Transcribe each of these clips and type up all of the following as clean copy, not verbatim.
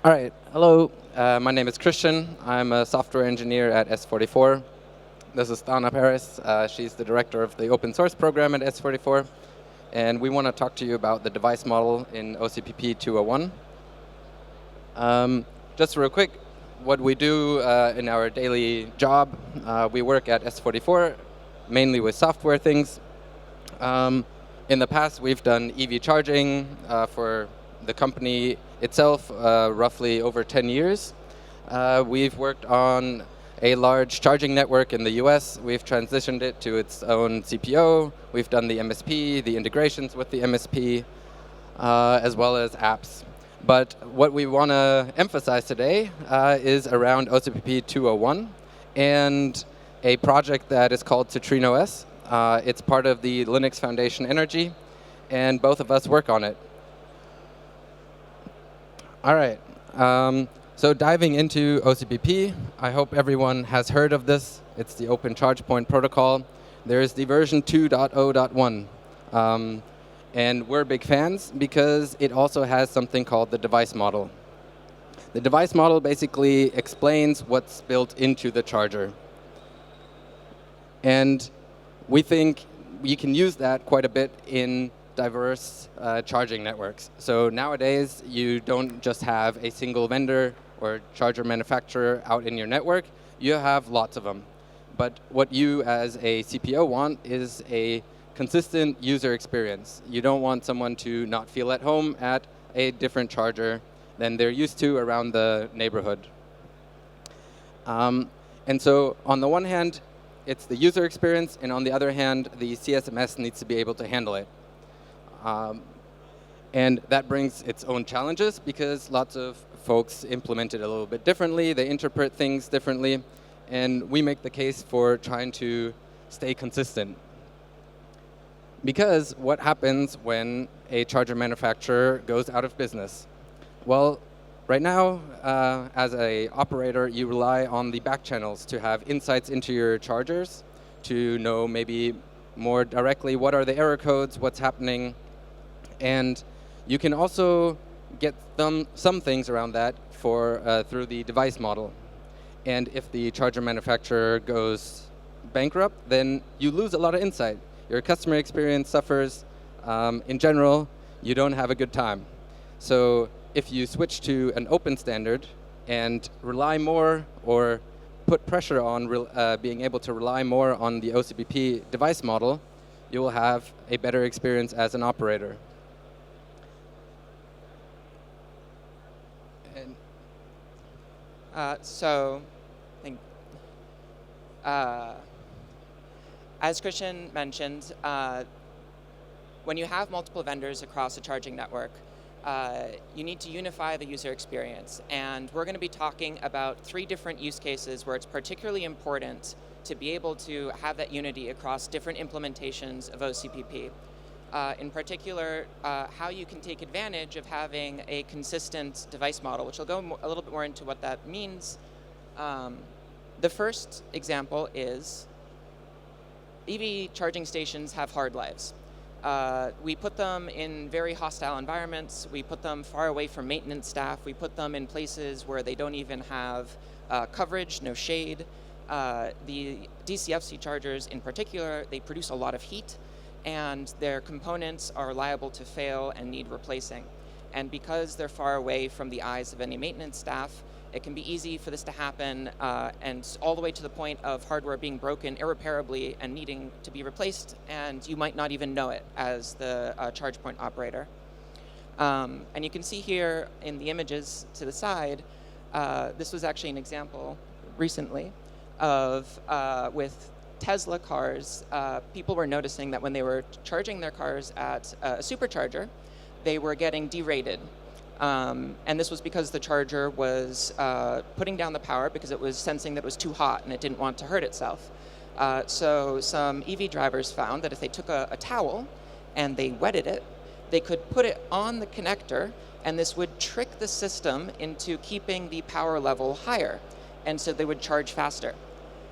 All right. Hello. My name is Christian. I'm a software engineer at S44. This is Dana Paris. She's the director of the open source program at S44. And we want to talk to you about the device model in OCPP 201. Just real quick, what we do in our daily job, we work at S44, mainly with software things. In the past, we've done EV charging for the company itself, roughly over 10 years. We've worked on a large charging network in the US. We've transitioned it to its own CPO. We've done the MSP, the integrations with the MSP, as well as apps. But what we want to emphasize today is around OCPP 201 and a project that is called Citrino S. It's part of the Linux Foundation Energy, and both of us work on it. All right. So diving into OCPP, I hope everyone has heard of this. It's the Open Charge Point Protocol. There's the version 2.0.1. And we're big fans because it also has something called the device model. The device model basically explains what's built into the charger. And we think you can use that quite a bit in diverse charging networks. So nowadays, you don't just have a single vendor or charger manufacturer out in your network. You have lots of them. But what you as a CPO want is a consistent user experience. You don't want someone to not feel at home at a different charger than they're used to around the neighborhood. And so on the one hand, it's the user experience, and on the other hand, the CSMS needs to be able to handle it. And that brings its own challenges because lots of folks implement it a little bit differently. They interpret things differently. And we make the case for trying to stay consistent. Because what happens when a charger manufacturer goes out of business? Well, right now, as an operator, you rely on the back channels to have insights into your chargers, to know maybe more directly what are the error codes, what's happening. And you can also get some things around that through the device model. And if the charger manufacturer goes bankrupt, then you lose a lot of insight. Your customer experience suffers. In general, you don't have a good time. So if you switch to an open standard and rely more or put pressure on being able to rely more on the OCPP device model, you will have a better experience as an operator. As Christian mentioned, when you have multiple vendors across a charging network, you need to unify the user experience. And we're going to be talking about 3 different use cases where it's particularly important to be able to have that unity across different implementations of OCPP. In particular, how you can take advantage of having a consistent device model, which I'll go a little bit more into what that means. The first example is EV charging stations have hard lives. We put them in very hostile environments. We put them far away from maintenance staff. We put them in places where they don't even have coverage, no shade. The DCFC chargers in particular, they produce a lot of heat, and their components are liable to fail and need replacing. And because they're far away from the eyes of any maintenance staff, it can be easy for this to happen, and all the way to the point of hardware being broken irreparably and needing to be replaced, and you might not even know it as the charge point operator. And you can see here in the images to the side, this was actually an example recently of with Tesla cars, people were noticing that when they were charging their cars at a supercharger, they were getting derated. And this was because the charger was putting down the power because it was sensing that it was too hot and it didn't want to hurt itself. So some EV drivers found that if they took a towel and they wetted it, they could put it on the connector, and this would trick the system into keeping the power level higher. And so they would charge faster.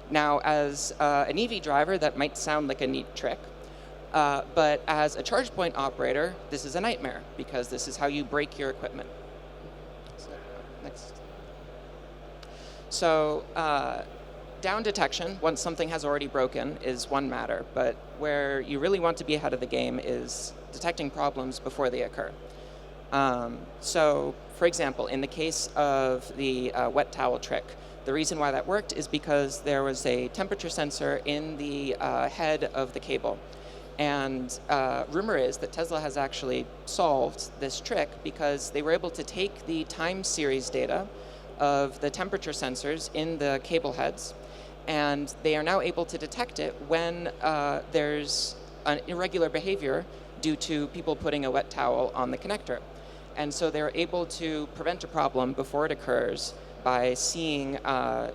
Now, as an EV driver, that might sound like a neat trick. But as a charge point operator, this is a nightmare because this is how you break your equipment. Next. So down detection, once something has already broken, is one matter, but where you really want to be ahead of the game is detecting problems before they occur. So, for example, in the case of the wet towel trick, the reason why that worked is because there was a temperature sensor in the head of the cable. And rumor is that Tesla has actually solved this trick because they were able to take the time series data of the temperature sensors in the cable heads, and they are now able to detect it when there's an irregular behavior due to people putting a wet towel on the connector. And so they're able to prevent a problem before it occurs by seeing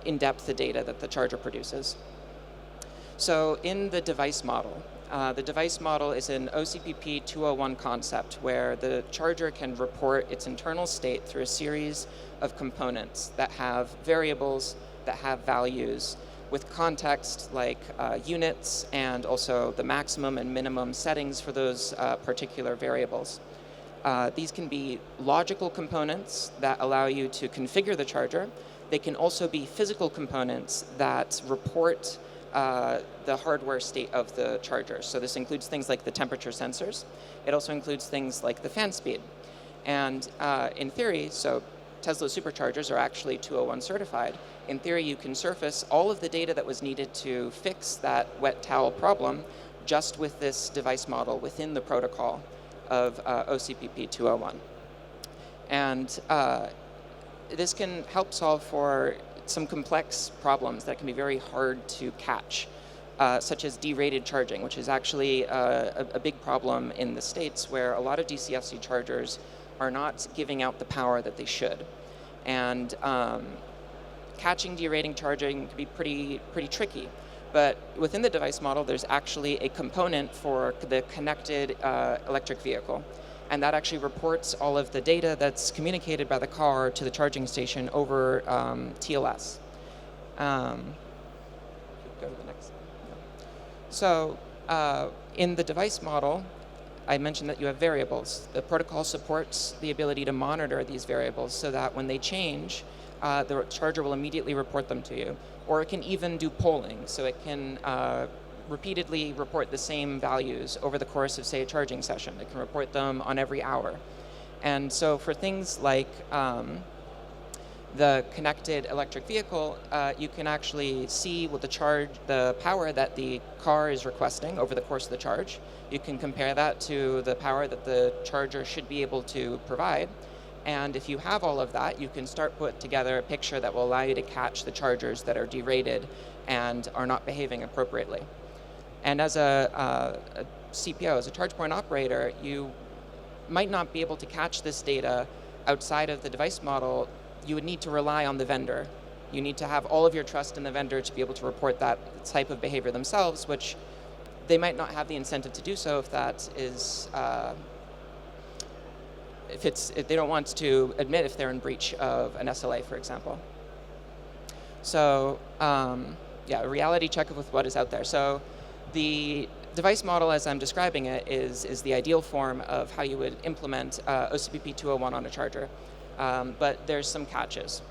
in depth the data that the charger produces. So in the device model is an OCPP 201 concept where the charger can report its internal state through a series of components that have variables, that have values, with context like units and also the maximum and minimum settings for those particular variables. These can be logical components that allow you to configure the charger. They can also be physical components that report the hardware state of the charger. So this includes things like the temperature sensors. It also includes things like the fan speed. And in theory, so Tesla superchargers are actually 201 certified. In theory, you can surface all of the data that was needed to fix that wet towel problem just with this device model within the protocol of OCPP 201. And this can help solve for some complex problems that can be very hard to catch, such as derated charging, which is actually a big problem in the States where a lot of DCFC chargers are not giving out the power that they should. And catching derating charging can be pretty tricky. But within the device model, there's actually a component for the connected electric vehicle. And that actually reports all of the data that's communicated by the car to the charging station over TLS. Go to the next. So in the device model, I mentioned that you have variables. The protocol supports the ability to monitor these variables so that when they change, the charger will immediately report them to you. Or it can even do polling, so it can repeatedly report the same values over the course of, say, a charging session. It can report them on every hour. And so for things like the connected electric vehicle, you can actually see what the power that the car is requesting over the course of the charge. You can compare that to the power that the charger should be able to provide. And if you have all of that, you can start put together a picture that will allow you to catch the chargers that are derated and are not behaving appropriately. And as a CPO, as a charge point operator, you might not be able to catch this data outside of the device model. You would need to rely on the vendor. You need to have all of your trust in the vendor to be able to report that type of behavior themselves, which they might not have the incentive to do so if that is if they don't want to admit if they're in breach of an SLA, for example. So yeah, a reality check with what is out there. So the device model, as I'm describing it, is the ideal form of how you would implement OCPP 201 on a charger. But there's some catches.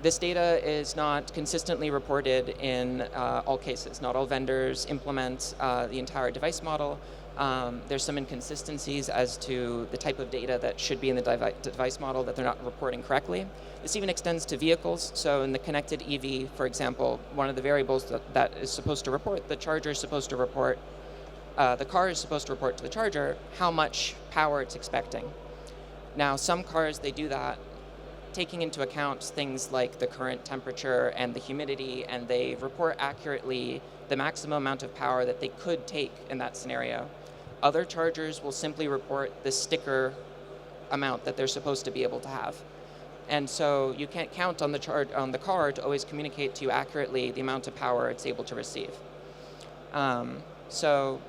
This data is not consistently reported in all cases. Not all vendors implement the entire device model. There's some inconsistencies as to the type of data that should be in the device model that they're not reporting correctly. This even extends to vehicles. So in the connected EV, for example, one of the variables that is supposed to report, the charger is supposed to report, the car is supposed to report to the charger how much power it's expecting. Now, some cars, they do that taking into account things like the current temperature and the humidity, and they report accurately the maximum amount of power that they could take in that scenario. Other chargers will simply report the sticker amount that they're supposed to be able to have. And so you can't count on the car to always communicate to you accurately the amount of power it's able to receive. So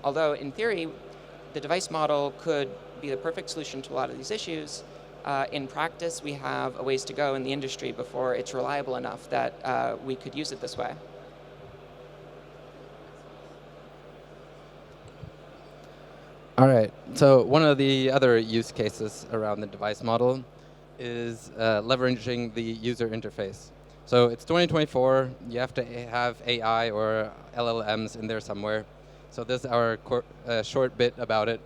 although in theory, the device model could be the perfect solution to a lot of these issues, in practice, we have a ways to go in the industry before it's reliable enough that we could use it this way. All right. So one of the other use cases around the device model is leveraging the user interface. So it's 2024. You have to have AI or LLMs in there somewhere. So this is our short bit about it.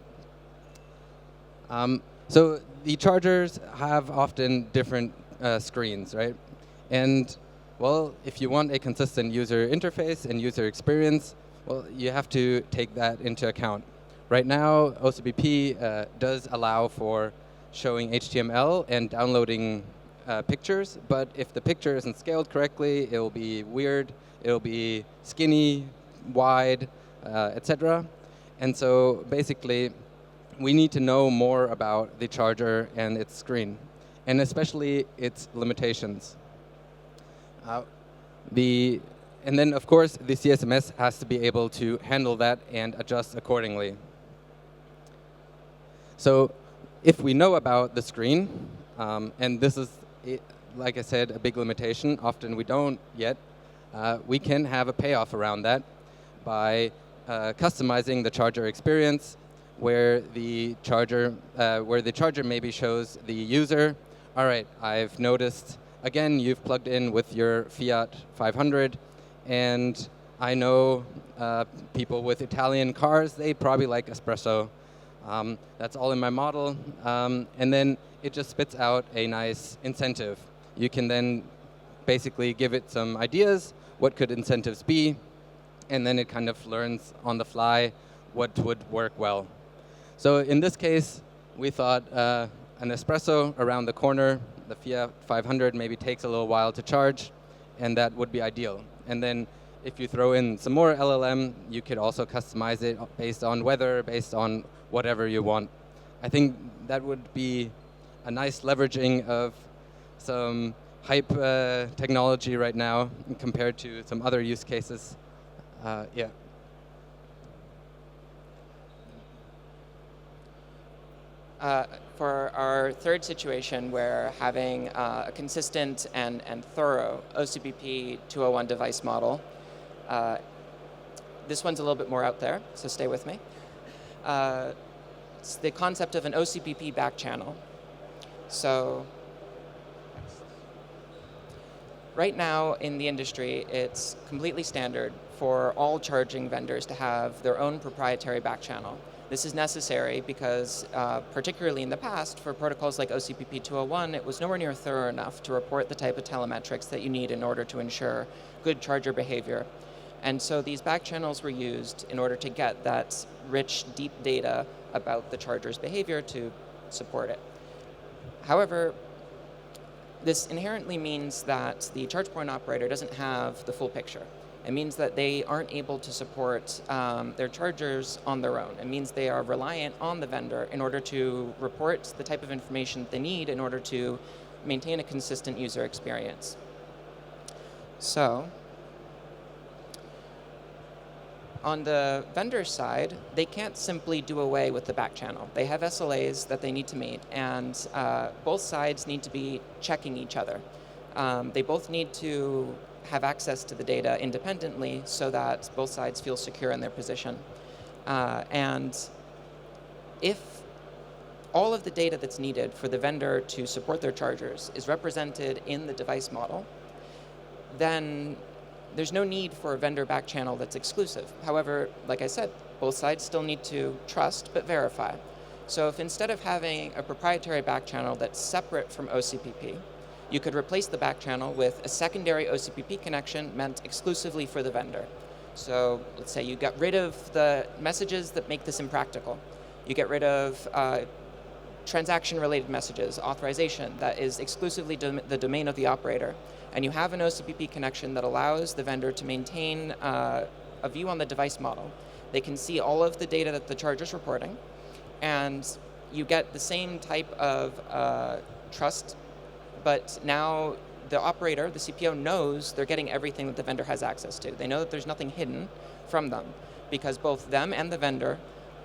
So the chargers have often different screens, right? And well, if you want a consistent user interface and user experience, well, you have to take that into account. Right now, OCPP does allow for showing HTML and downloading pictures, but if the picture isn't scaled correctly, it'll be weird, it'll be skinny, wide, etc. And so basically, we need to know more about the charger and its screen, and especially its limitations. And then, of course, the CSMS has to be able to handle that and adjust accordingly. So if we know about the screen, and this is, like I said, a big limitation, often we don't yet, we can have a payoff around that by customizing the charger experience, where the charger maybe shows the user, all right, I've noticed, again, you've plugged in with your Fiat 500, and I know people with Italian cars, they probably like espresso. That's all in my model. And then it just spits out a nice incentive. You can then basically give it some ideas, what could incentives be, and then it kind of learns on the fly what would work well. So in this case, we thought an espresso around the corner, the Fiat 500 maybe takes a little while to charge, and that would be ideal. And then if you throw in some more LLM, you could also customize it based on weather, based on whatever you want. I think that would be a nice leveraging of some hype technology right now compared to some other use cases. Yeah. For our third situation, where having a consistent and thorough OCPP 201 device model, this one's a little bit more out there, so stay with me. It's the concept of an OCPP back channel. So right now in the industry, it's completely standard for all charging vendors to have their own proprietary back channel. This is necessary because, particularly in the past, for protocols like OCPP 201, it was nowhere near thorough enough to report the type of telemetrics that you need in order to ensure good charger behavior. And so these back channels were used in order to get that rich, deep data about the charger's behavior to support it. However, this inherently means that the charge point operator doesn't have the full picture. It means that they aren't able to support their chargers on their own. It means they are reliant on the vendor in order to report the type of information they need in order to maintain a consistent user experience. So, on the vendor side, they can't simply do away with the back channel. They have SLAs that they need to meet, and both sides need to be checking each other. They both need to have access to the data independently so that both sides feel secure in their position. And if all of the data that's needed for the vendor to support their chargers is represented in the device model, then there's no need for a vendor back channel that's exclusive. However, like I said, both sides still need to trust but verify. So if instead of having a proprietary back channel that's separate from OCPP, you could replace the back channel with a secondary OCPP connection meant exclusively for the vendor. So let's say you got rid of the messages that make this impractical. You get rid of transaction-related messages, authorization that is exclusively the domain of the operator. And you have an OCPP connection that allows the vendor to maintain a view on the device model. They can see all of the data that the charger's reporting, and you get the same type of trust, but now the operator, the CPO, knows they're getting everything that the vendor has access to. They know that there's nothing hidden from them, because both them and the vendor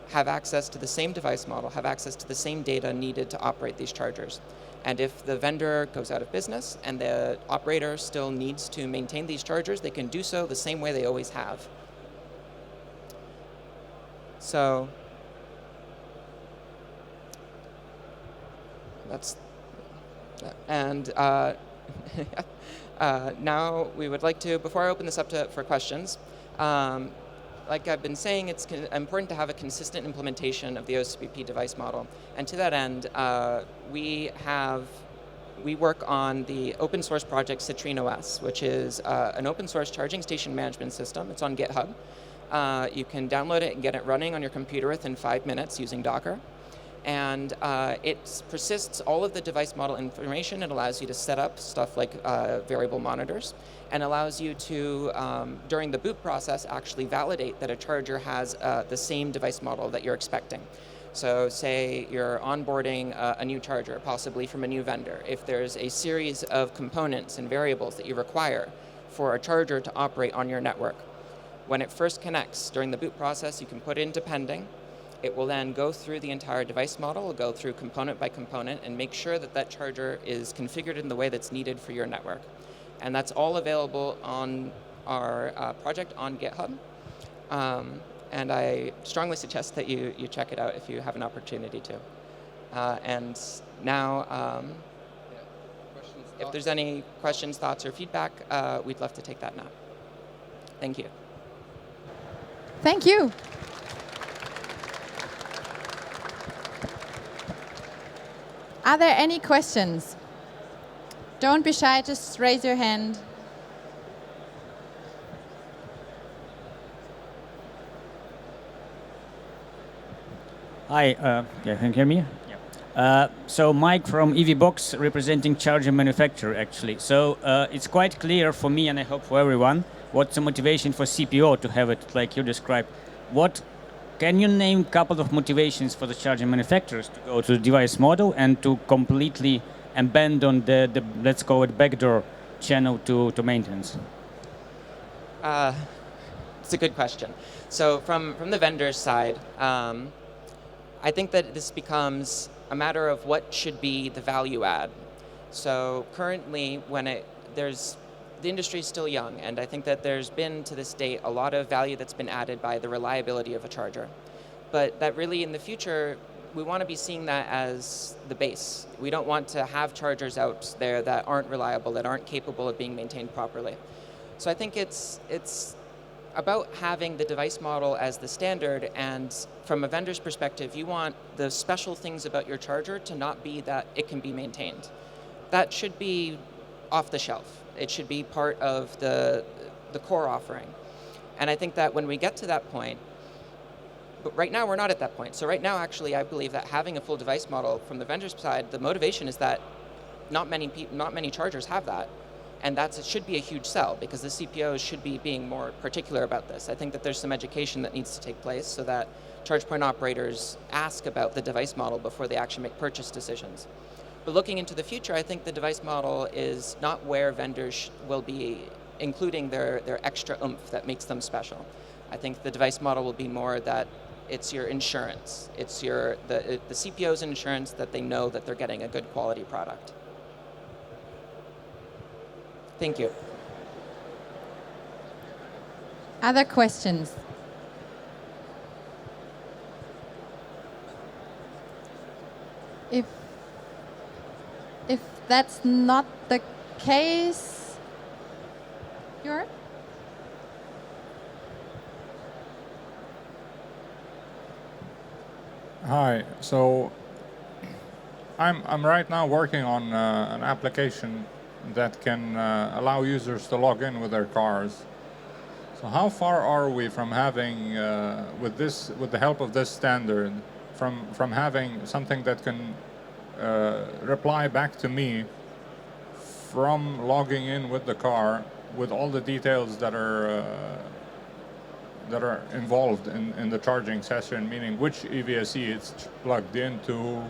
have access to the same device model, have access to the same data needed to operate these chargers. And if the vendor goes out of business and the operator still needs to maintain these chargers, they can do so the same way they always have. So that's and now we would like to, before I open this up for questions, like I've been saying, it's important to have a consistent implementation of the OCPP device model. And to that end, we work on the open source project Citrine OS, which is an open source charging station management system. It's on GitHub. You can download it and get it running on your computer within 5 minutes using Docker. And it persists all of the device model information. It allows you to set up stuff like variable monitors, and allows you to, during the boot process, actually validate that a charger has the same device model that you're expecting. So say you're onboarding a new charger, possibly from a new vendor. If there's a series of components and variables that you require for a charger to operate on your network, when it first connects during the boot process, you can put it into pending. It will then go through the entire device model, go through component by component, and make sure that that charger is configured in the way that's needed for your network. And that's all available on our project on GitHub. And I strongly suggest that you check it out if you have an opportunity to. And now, if there's any questions, thoughts, or feedback, we'd love to take that now. Thank you. Thank you. Are there any questions? Don't be shy, just raise your hand. Hi, can you hear me? Yeah. So Mike from EVBox, representing charger manufacturer, actually. So it's quite clear for me, and I hope for everyone, what's the motivation for CPO to have it like you described. Can you name a couple of motivations for the charger manufacturers to go to the device model and to completely abandon the let's call it backdoor channel to maintenance? It's a good question. So from the vendor's side, I think that this becomes a matter of what should be the value add. So currently, the industry is still young, and I think that there's been, to this date, a lot of value that's been added by the reliability of a charger. But that really, in the future, we want to be seeing that as the base. We don't want to have chargers out there that aren't reliable, that aren't capable of being maintained properly. So I think it's about having the device model as the standard, and from a vendor's perspective, you want the special things about your charger to not be that it can be maintained. That should be off the shelf. It should be part of the core offering. And I think that when we get to that point, but right now we're not at that point. So right now, actually, I believe that having a full device model from the vendor's side, the motivation is that not many chargers have that. And it should be a huge sell, because the CPOs should be being more particular about this. I think that there's some education that needs to take place so that charge point operators ask about the device model before they actually make purchase decisions. But looking into the future, I think the device model is not where vendors will be including their extra oomph that makes them special. I think the device model will be more that it's your insurance. It's the CPO's insurance that they know that they're getting a good quality product. Thank you. Other questions? If that's not the case, Jörg? Hi. So I'm right now working on an application that can allow users to log in with their cars. So how far are we from having, with the help of this standard, from having something that can reply back to me from logging in with the car with all the details that are involved in the charging session, meaning which EVSE it's plugged into,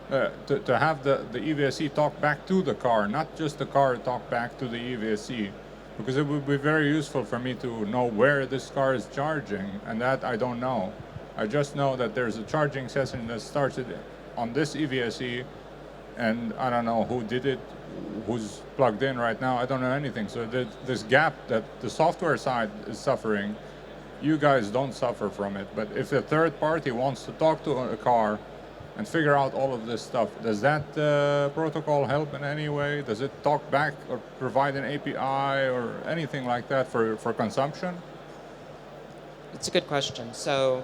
to have the EVSE talk back to the car, not just the car talk back to the EVSE, because it would be very useful for me to know where this car is charging, and that I don't know. I just know that there's a charging session that started on this EVSE, and I don't know who did it, who's plugged in right now. I don't know anything. So this gap that the software side is suffering, you guys don't suffer from it. But if a third party wants to talk to a car and figure out all of this stuff. Does that protocol help in any way? Does it talk back or provide an API or anything like that for consumption? It's a good question. So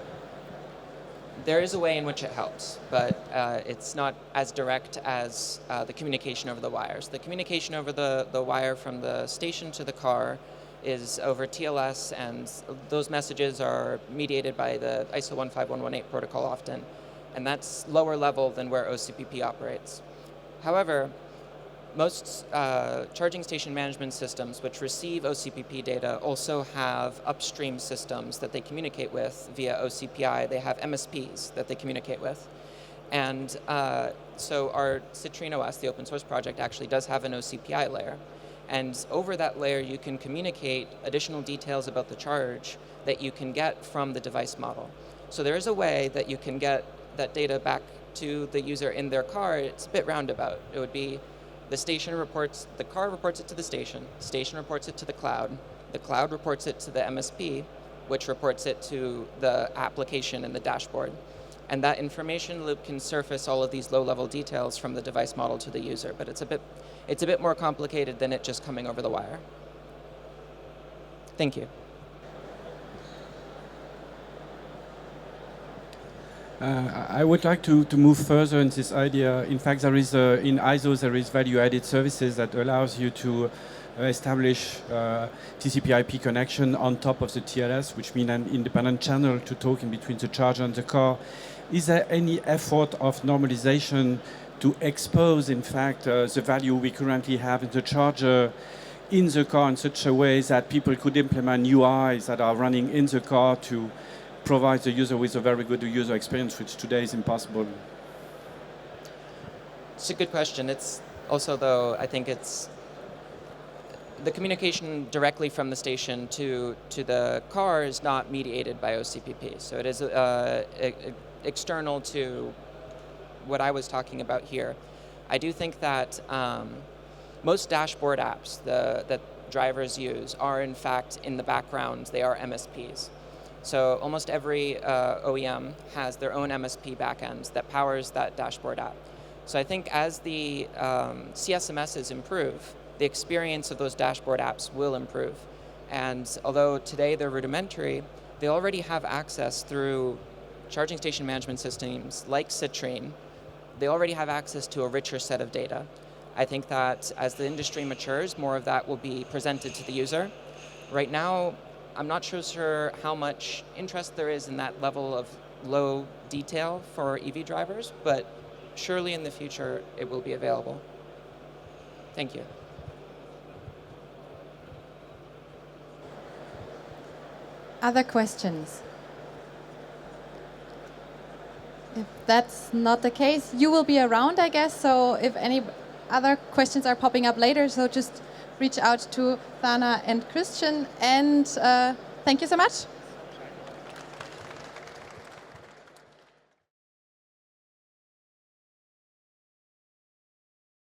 there is a way in which it helps, but it's not as direct as the communication over the wires. The communication over the wire from the station to the car is over TLS, and those messages are mediated by the ISO 15118 protocol often, and that's lower level than where OCPP operates. However, most charging station management systems which receive OCPP data also have upstream systems that they communicate with via OCPI. They have MSPs that they communicate with. And so our Citrine OS, the open source project, actually does have an OCPI layer. And over that layer, you can communicate additional details about the charge that you can get from the device model. So there is a way that you can get that data back to the user in their car. It's a bit roundabout. It would be the car reports it to the station reports it to the cloud reports it to the MSP, which reports it to the application and the dashboard. And that information loop can surface all of these low-level details from the device model to the user, but it's a bit more complicated than it just coming over the wire. Thank you. I would like to move further in this idea. In fact, there is in ISO there is value-added services that allows you to establish TCP/IP connection on top of the TLS, which means an independent channel to talk in between the charger and the car. Is there any effort of normalization to expose, in fact, the value we currently have in the charger in the car in such a way that people could implement UIs that are running in the car to provide the user with a very good user experience, which today is impossible? It's a good question. It's also, though, I think it's the communication directly from the station to the car is not mediated by OCPP. So it is external to what I was talking about here. I do think that most dashboard apps that drivers use are, in fact, in the background, they are MSPs. So almost every OEM has their own MSP backend that powers that dashboard app. So I think as the CSMSs improve, the experience of those dashboard apps will improve. And although today they're rudimentary, they already have access through charging station management systems like Citrine. They already have access to a richer set of data. I think that as the industry matures, more of that will be presented to the user. Right now, I'm not sure how much interest there is in that level of low detail for EV drivers, but surely in the future it will be available. Thank you. Other questions? If that's not the case, you will be around, I guess, so if any other questions are popping up later, so just reach out to Thana and Christian, and thank you so much.